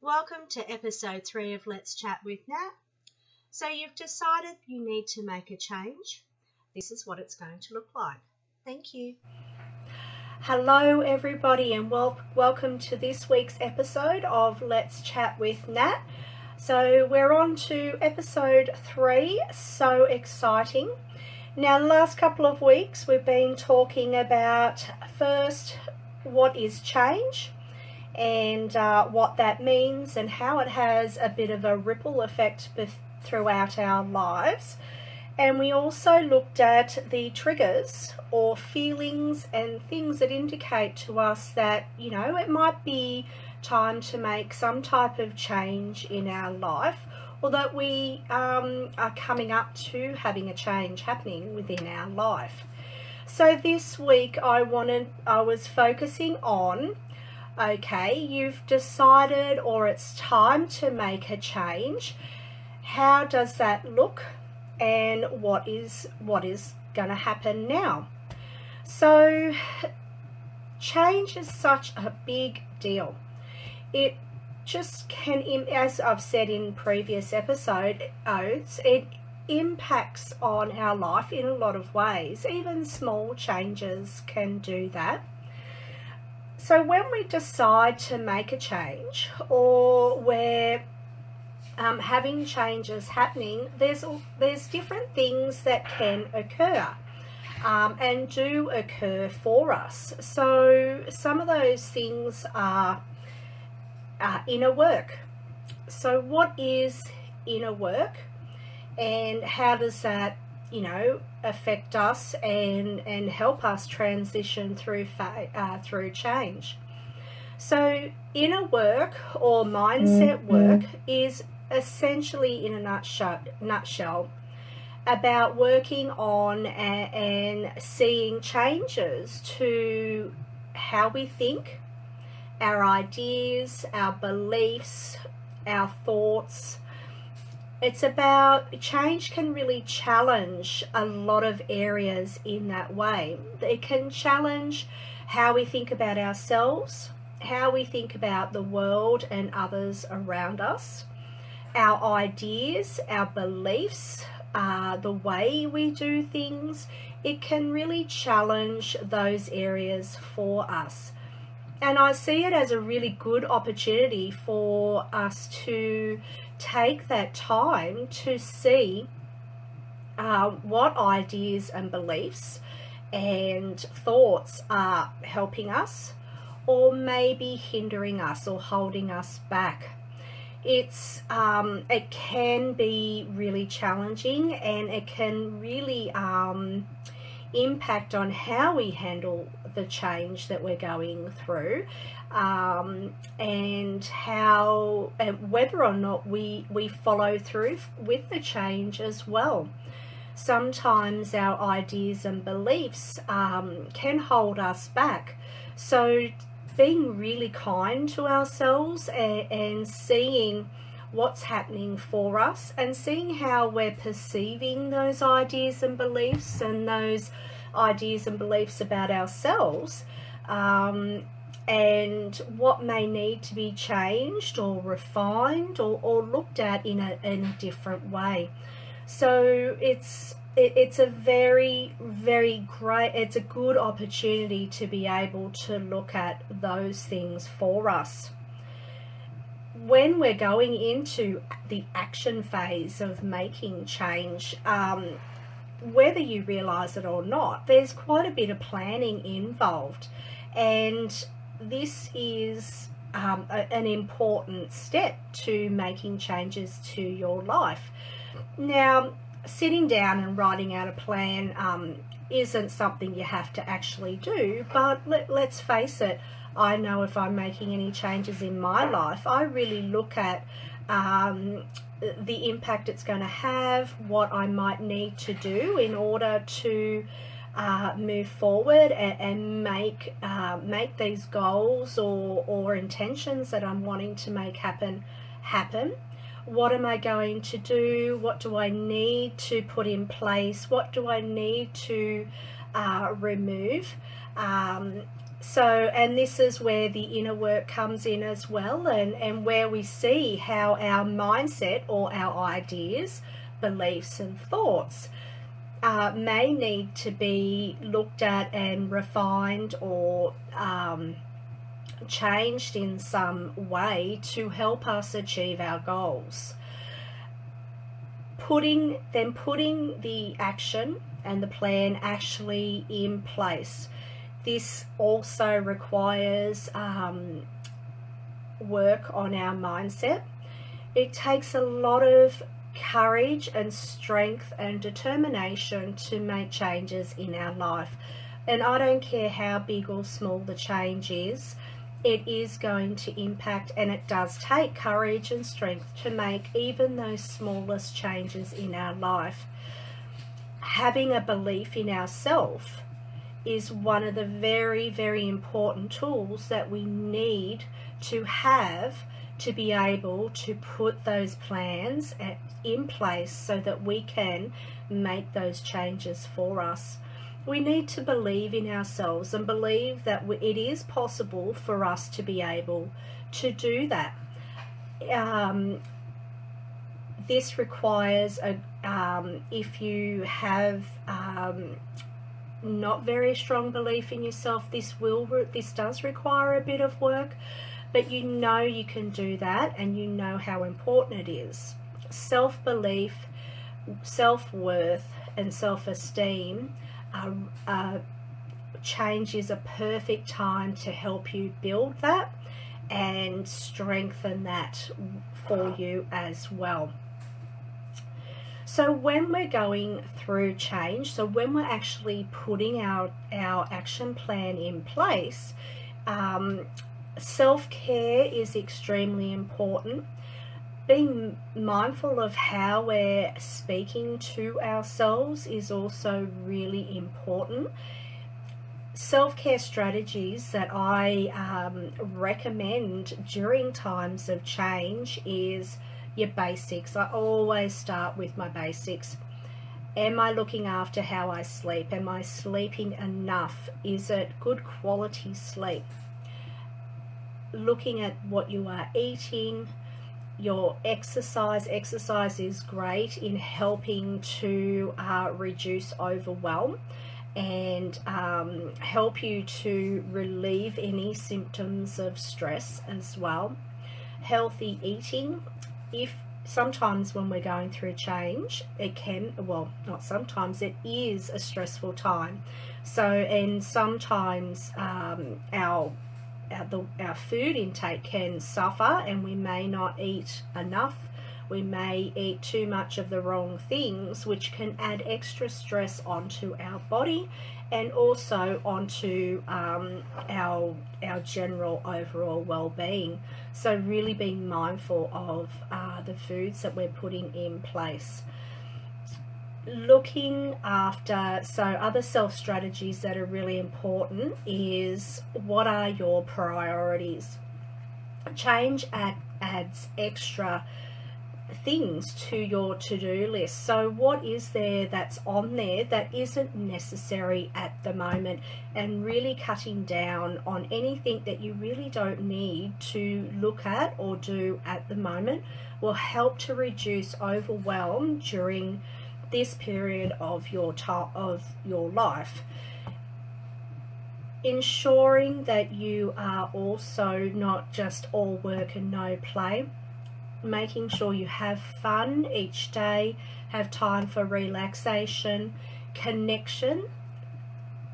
Welcome to episode 3 of Let's Chat with Nat. So you've decided you need to make a change. This is what it's going to look like. Thank you. Hello everybody and welcome to this week's episode of Let's Chat with Nat. So we're on to episode 3, so exciting. Now the last couple of weeks we've been talking about first what is change and what that means and how it has a bit of a ripple effect throughout our lives. And we also looked at the triggers or feelings and things that indicate to us that, it might be time to make some type of change in our life, or that we are coming up to having a change happening within our life. So this week I was focusing on, okay, you've decided or it's time to make a change. How does that look? And what is going to happen now? So change is such a big deal. It just can, as I've said in previous episodes, it impacts on our life in a lot of ways. Even small changes can do that. So when we decide to make a change, or we're having changes happening, there's different things that can occur and do occur for us. So some of those things are inner work. So what is inner work, and how does that affect us and help us transition through change? So inner work or mindset work is essentially, in a nutshell, about working on and seeing changes to how we think, our ideas, our beliefs, our thoughts. It's about change can really challenge a lot of areas in that way. It can challenge how we think about ourselves, how we think about the world and others around us, our ideas, our beliefs, the way we do things. It can really challenge those areas for us. And I see it as a really good opportunity for us to take that time to see what ideas and beliefs and thoughts are helping us, or maybe hindering us or holding us back. It can be really challenging, and it can really impact on how we handle the change that we're going through, and whether or not we follow through with the change as well. Sometimes our ideas and beliefs can hold us back. So being really kind to ourselves and seeing what's happening for us, and seeing how we're perceiving those ideas and beliefs, and those ideas and beliefs about ourselves, and what may need to be changed or refined or looked at in a different way. So it's a very, very great, it's a good opportunity to be able to look at those things for us. When we're going into the action phase of making change, whether you realize it or not, there's quite a bit of planning involved, and this is an important step to making changes to your life. Now, sitting down and writing out a plan isn't something you have to actually do, but let's face it, I know if I'm making any changes in my life, I really look at the impact it's going to have, what I might need to do in order to move forward and make these goals or intentions that I'm wanting to make happen. What am I going to do? What do I need to put in place? What do I need to remove? And this is where the inner work comes in as well, and where we see how our mindset or our ideas, beliefs and thoughts may need to be looked at and refined or changed in some way to help us achieve our goals. Putting the action and the plan actually in place. This also requires work on our mindset. It takes a lot of courage and strength and determination to make changes in our life. And I don't care how big or small the change is, it is going to impact, and it does take courage and strength to make even those smallest changes in our life. Having a belief in ourselves is one of the very, very important tools that we need to have to be able to put those plans in place so that we can make those changes for us. We need to believe in ourselves and believe that it is possible for us to be able to do that. This requires, if you have not very strong belief in yourself, this does require a bit of work, but you know you can do that, and you know how important it is. Self-belief, self-worth and self-esteem, change is a perfect time to help you build that and strengthen that for you as well. So when we're going through change, so when we're actually putting our action plan in place, self-care is extremely important. Being mindful of how we're speaking to ourselves is also really important. Self-care strategies that I recommend during times of change is your basics. I always start with my basics. Am I looking after how I sleep? Am I sleeping enough? Is it good quality sleep? Looking at what you are eating, your exercise. Exercise is great in helping to reduce overwhelm and help you to relieve any symptoms of stress as well. Healthy eating. If sometimes when we're going through change, it can, well, not sometimes, it is a stressful time. So, and sometimes our food intake can suffer, and we may not eat enough. We may eat too much of the wrong things, which can add extra stress onto our body and also onto our general overall well-being. So really being mindful of the foods that we're putting in place. Looking after, so other self strategies that are really important is, what are your priorities? Change adds extra things to your to-do list. So what is there that's on there that isn't necessary at the moment, and really cutting down on anything that you really don't need to look at or do at the moment will help to reduce overwhelm during this period of your life. Ensuring that you are also not just all work and no play. Making sure you have fun each day, have time for relaxation, connection,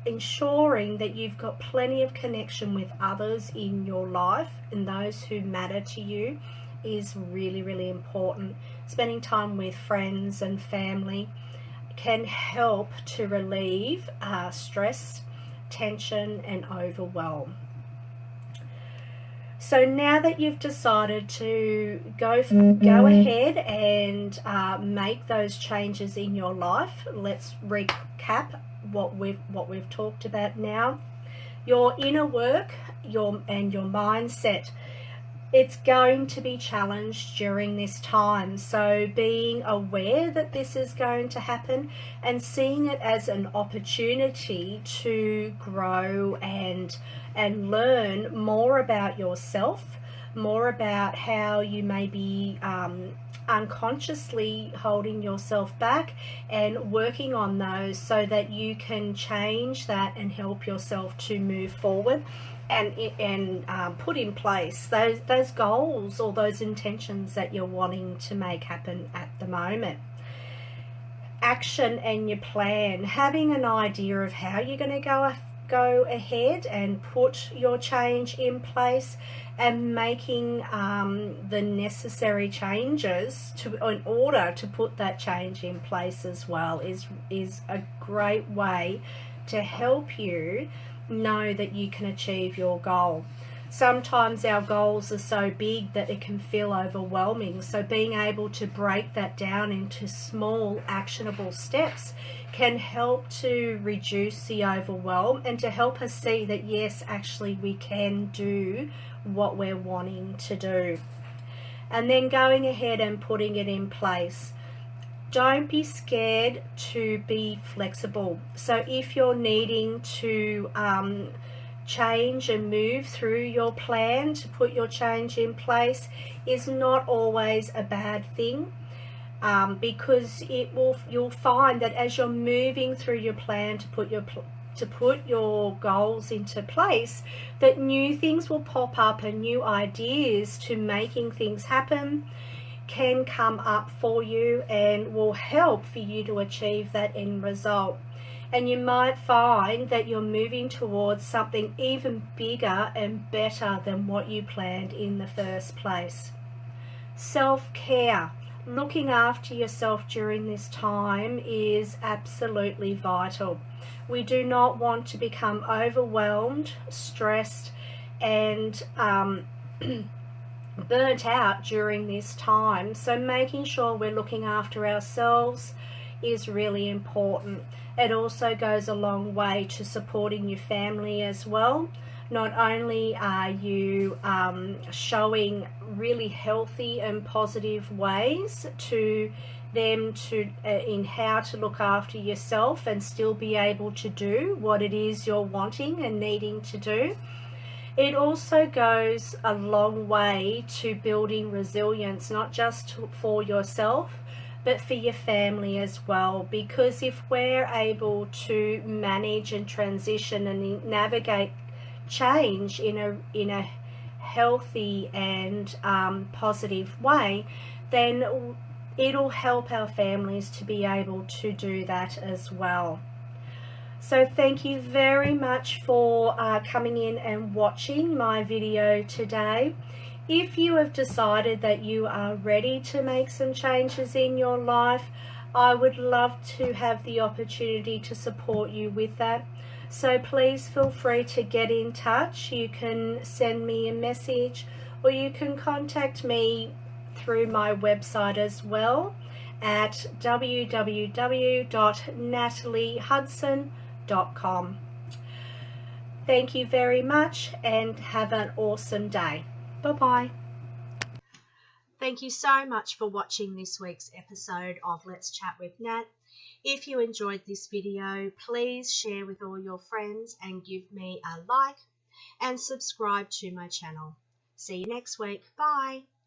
ensuring that you've got plenty of connection with others in your life and those who matter to you is really, really important. Spending time with friends and family can help to relieve stress, tension and overwhelm. So now that you've decided to go ahead and make those changes in your life, let's recap what we've talked about now. Your inner work, your mindset. It's going to be challenged during this time. So being aware that this is going to happen and seeing it as an opportunity to grow and learn more about yourself, more about how you may be unconsciously holding yourself back, and working on those so that you can change that and help yourself to move forward and put in place those goals or those intentions that you're wanting to make happen at the moment. Action and your plan, having an idea of how you're going to go ahead and put your change in place, and making the necessary changes in order to put that change in place as well is a great way to help you know that you can achieve your goal. Sometimes our goals are so big that it can feel overwhelming, so being able to break that down into small actionable steps can help to reduce the overwhelm and to help us see that yes, actually we can do what we're wanting to do. And then going ahead and putting it in place. Don't be scared to be flexible. So if you're needing to change and move through your plan to put your change in place, is not always a bad thing, because you'll find that as you're moving through your plan to put your goals into place, that new things will pop up and new ideas to making things happen can come up for you and will help for you to achieve that end result. And you might find that you're moving towards something even bigger and better than what you planned in the first place. Self-care, looking after yourself during this time is absolutely vital. We do not want to become overwhelmed, stressed, and burnt out during this time. So making sure we're looking after ourselves is really important. It also goes a long way to supporting your family as well. Not only are you showing really healthy and positive ways to them in how to look after yourself and still be able to do what it is you're wanting and needing to do, it also goes a long way to building resilience, not just for yourself, but for your family as well. Because if we're able to manage and transition and navigate change in a healthy and positive way, then it'll help our families to be able to do that as well. So thank you very much for coming in and watching my video today. If you have decided that you are ready to make some changes in your life, I would love to have the opportunity to support you with that. So please feel free to get in touch. You can send me a message, or you can contact me through my website as well at www.nataliehudson.com. Thank you very much and have an awesome day. Bye-bye. Thank you so much for watching this week's episode of Let's Chat with Nat. If you enjoyed this video, please share with all your friends and give me a like and subscribe to my channel. See you next week. Bye.